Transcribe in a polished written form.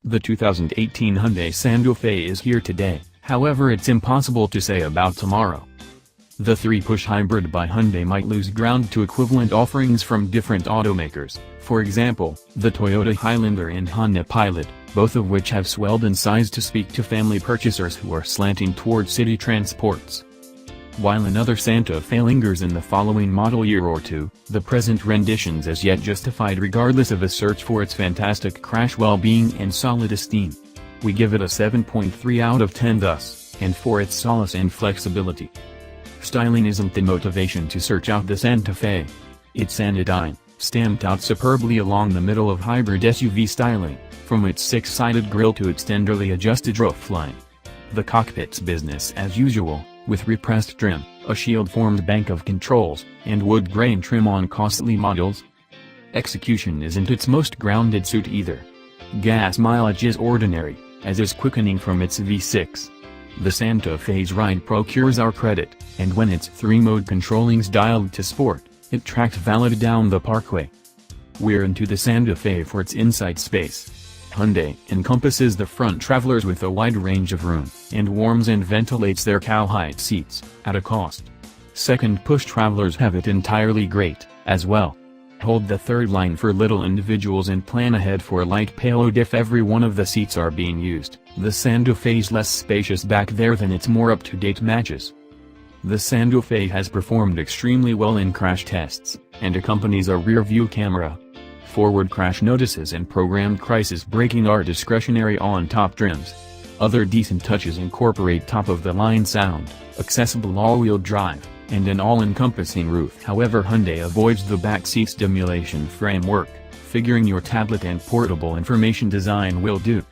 The 2018 Hyundai Santa Fe is here today, however it's impossible to say about tomorrow. The 3-push hybrid by Hyundai might lose ground to equivalent offerings from different automakers, for example, the Toyota Highlander and Honda Pilot, both of which have swelled in size to speak to family purchasers who are slanting toward city transports. While another Santa Fe lingers in the following model year or two, the present rendition's as yet justified regardless of a search for its fantastic crash well-being and solid esteem. We give it a 7.3 out of 10 thus, and for its solace and flexibility. Styling isn't the motivation to search out the Santa Fe. It's anodyne, stamped out superbly along the middle of hybrid SUV styling, from its 6-sided grille to its tenderly adjusted roofline. The cockpit's business as usual, with repressed trim, a shield-formed bank of controls, and wood grain trim on costly models. Execution isn't its most grounded suit either. Gas mileage is ordinary, as is quickening from its V6. The Santa Fe's ride procures our credit, and when its 3-mode controlling's dialed to sport, it tracks valid down the parkway. We're into the Santa Fe for its inside space. Hyundai encompasses the front travelers with a wide range of room, and warms and ventilates their cowhide seats, at a cost. Second-push travelers have it entirely great, as well. Hold the third line for little individuals and plan ahead for light payload if every one of the seats are being used. The Santa Fe's less spacious back there than its more up-to-date matches. The Santa Fe has performed extremely well in crash tests, and accompanies a rear-view camera. Forward crash notices and programmed crisis braking are discretionary on top trims. Other decent touches incorporate top-of-the-line sound, accessible all-wheel drive, and an all-encompassing roof. However, Hyundai avoids the backseat stimulation framework, figuring your tablet and portable information design will do.